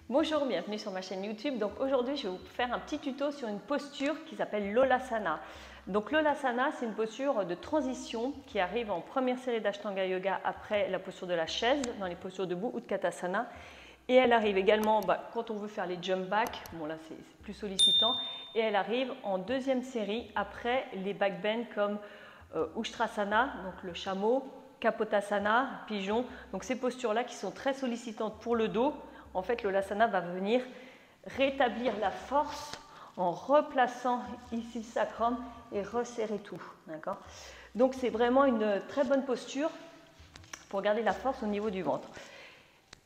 Bonjour, bienvenue sur ma chaîne YouTube. Donc aujourd'hui, je vais vous faire un petit tuto sur une posture qui s'appelle l'Olasana. Donc l'Olasana, c'est une posture de transition qui arrive en première série d'Ashtanga Yoga après la posture de la chaise, dans les postures debout ou de Katasana. Et elle arrive également quand on veut faire les jump back, bon là c'est plus sollicitant, et elle arrive en deuxième série après les back bend comme Ushtrasana, donc le chameau, Kapotasana, pigeon. Donc ces postures-là qui sont très sollicitantes pour le dos. En fait, l'Olasana va venir rétablir la force en replaçant ici le sacrum et resserrer tout. Donc, c'est vraiment une très bonne posture pour garder la force au niveau du ventre.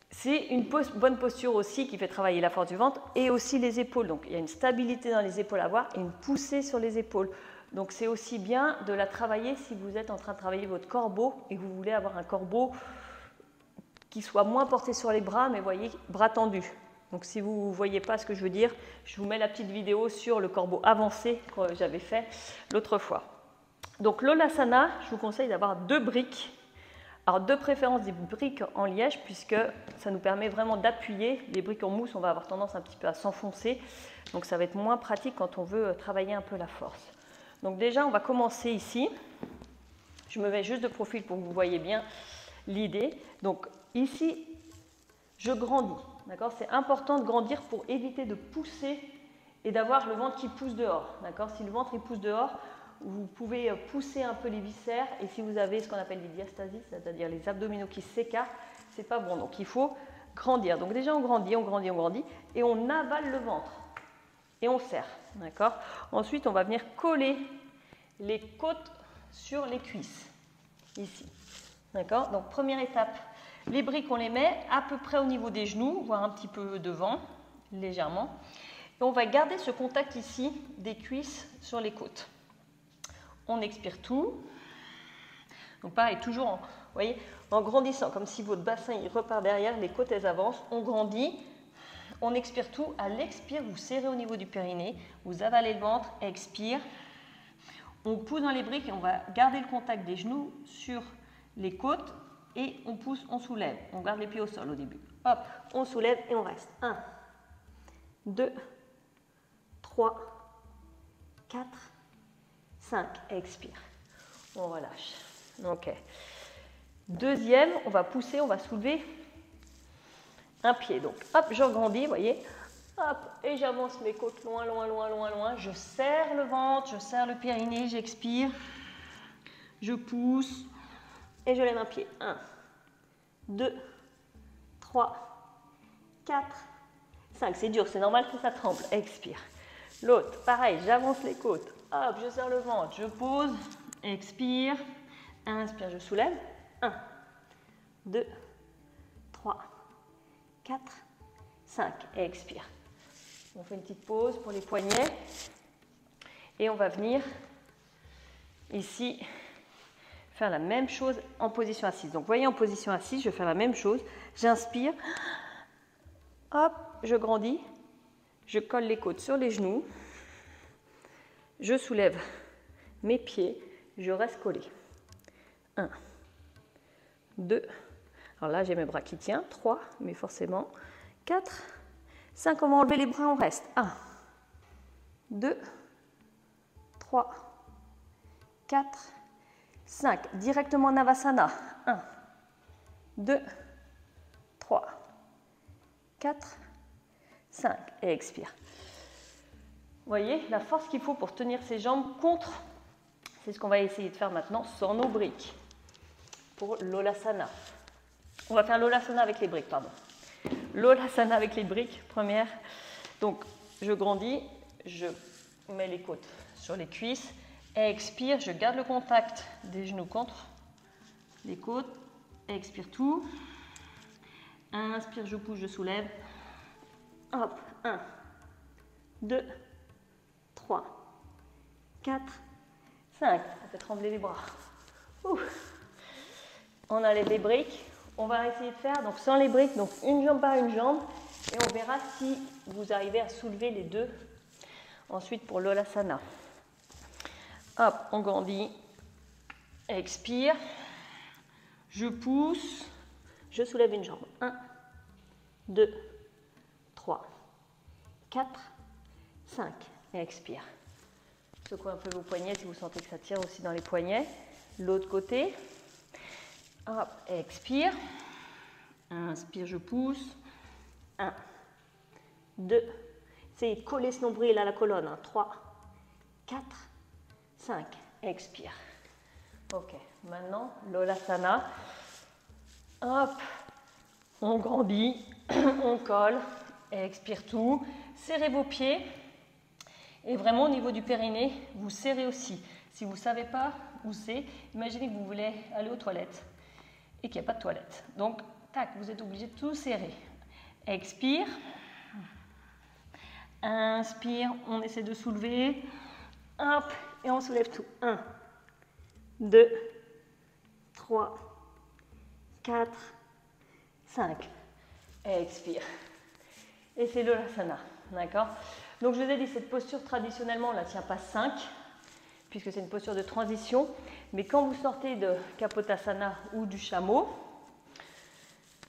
C'est une bonne posture aussi qui fait travailler la force du ventre et aussi les épaules. Donc, il y a une stabilité dans les épaules à avoir et une poussée sur les épaules. Donc, c'est aussi bien de la travailler si vous êtes en train de travailler votre corbeau et que vous voulez avoir un corbeau qui soit moins porté sur les bras, mais voyez, bras tendus. Donc si vous ne voyez pas ce que je veux dire, je vous mets la petite vidéo sur le corbeau avancé que j'avais fait l'autre fois. Donc l'Olasana, je vous conseille d'avoir 2 briques. Alors de préférence des briques en liège, puisque ça nous permet vraiment d'appuyer. Les briques en mousse, on va avoir tendance un petit peu à s'enfoncer. Donc ça va être moins pratique quand on veut travailler un peu la force. Donc déjà, on va commencer ici. Je me mets juste de profil pour que vous voyez bien l'idée. Donc ici, je grandis. D'accord ? C'est important de grandir pour éviter de pousser et d'avoir le ventre qui pousse dehors. D'accord ? Si le ventre il pousse dehors, vous pouvez pousser un peu les viscères et si vous avez ce qu'on appelle les diastasis, c'est-à-dire les abdominaux qui s'écartent, c'est pas bon. Donc il faut grandir. Donc déjà on grandit et on avale le ventre et on serre. D'accord ? Ensuite, on va venir coller les côtes sur les cuisses ici. D'accord ? Donc première étape. Les briques, on les met à peu près au niveau des genoux, voire un petit peu devant, légèrement. Et on va garder ce contact ici des cuisses sur les côtes. On expire tout. Donc pareil, toujours en grandissant, comme si votre bassin il repart derrière, les côtes elles avancent, on grandit, on expire tout. À l'expire, vous serrez au niveau du périnée, vous avalez le ventre, expire. On pousse dans les briques et on va garder le contact des genoux sur les côtes. Et on pousse, on soulève. On garde les pieds au sol au début. Hop, on soulève et on reste. 1, 2, 3, 4, 5. Expire. On relâche. Ok. Deuxième, on va pousser, on va soulever un pied. Donc, hop, je grandis, vous voyez. Hop, et j'avance mes côtes loin, loin, loin, loin, loin. Je serre le ventre, je serre le périnée, j'expire. Je pousse. Et je lève un pied. 1, 2, 3, 4, 5. C'est dur, c'est normal que ça tremble. Expire. L'autre, pareil, j'avance les côtes. Hop, je serre le ventre, je pose. Expire. Inspire, je soulève. 1, 2, 3, 4, 5. Expire. On fait une petite pause pour les poignets. Et on va venir ici faire la même chose en position assise. Donc, vous voyez, en position assise, je vais faire la même chose. J'inspire. Hop, je grandis. Je colle les côtes sur les genoux. Je soulève mes pieds. Je reste collé. 1, 2. Alors là, j'ai mes bras qui tiennent. 3, mais forcément. 4, 5. On va enlever les bras, on reste. 1, 2, 3, 4, 5. Directement en Navasana. 1, 2, 3, 4, 5. Et expire. Vous voyez, la force qu'il faut pour tenir ses jambes contre, c'est ce qu'on va essayer de faire maintenant sans nos briques. Pour l'Olasana. On va faire l'Olasana avec les briques, pardon. L'Olasana avec les briques, première. Donc, je grandis, je mets les côtes sur les cuisses. Expire, je garde le contact des genoux contre les côtes. Expire tout. Inspire, je pousse, je soulève. Hop, 1, 2, 3, 4, 5. Ça fait trembler les bras. On enlève les briques. On va essayer de faire donc sans les briques, donc une jambe par une jambe. Et on verra si vous arrivez à soulever les deux. Ensuite pour l'Olasana. Hop, on grandit, expire, je pousse, je soulève une jambe. 1, 2, 3, 4, 5. Et expire. Secouez un peu vos poignets si vous sentez que ça tire aussi dans les poignets. L'autre côté. Hop, expire. Inspire, je pousse. 1, 2. C'est coller ce nombril à la colonne. 3, 4, 5. Expire. Ok, maintenant, l'Olasana. Hop, on grandit, on colle, expire tout. Serrez vos pieds. Et vraiment, au niveau du périnée, vous serrez aussi. Si vous ne savez pas où c'est, imaginez que vous voulez aller aux toilettes et qu'il n'y a pas de toilette. Donc, tac, vous êtes obligé de tout serrer. Expire. Inspire, on essaie de soulever. Hop, et on soulève tout. 1, 2, 3, 4, 5. Expire. Et c'est l'Olasana, d'accord? Donc je vous ai dit, cette posture traditionnellement, on ne la tient pas 5, puisque c'est une posture de transition. Mais quand vous sortez de Kapotasana ou du chameau,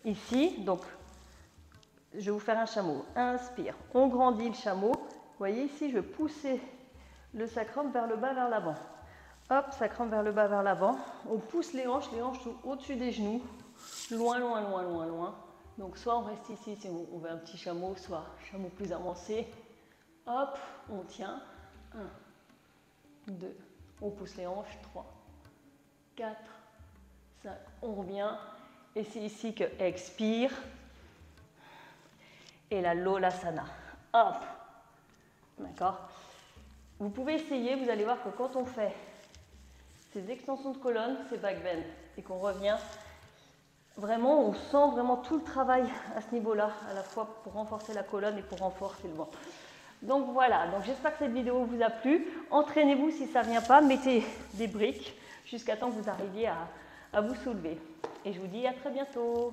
ici, donc je vais vous faire un chameau. Inspire, on grandit le chameau. Vous voyez ici, je vais pousser le sacrum vers le bas, vers l'avant. Hop, sacrum vers le bas, vers l'avant. On pousse les hanches sont au-dessus des genoux. Loin, loin, loin, loin, loin. Donc soit on reste ici si on veut un petit chameau, soit chameau plus avancé. Hop, on tient. 1, 2, on pousse les hanches. 3, 4, 5, on revient. Et c'est ici que expire. Et la l'Olasana. Hop. D'accord? Vous pouvez essayer, vous allez voir que quand on fait ces extensions de colonne, ces back bend, et qu'on revient, vraiment, on sent vraiment tout le travail à ce niveau-là, à la fois pour renforcer la colonne et pour renforcer le ventre. Donc voilà, donc j'espère que cette vidéo vous a plu. Entraînez-vous si ça ne vient pas, mettez des briques jusqu'à temps que vous arriviez à vous soulever. Et je vous dis à très bientôt.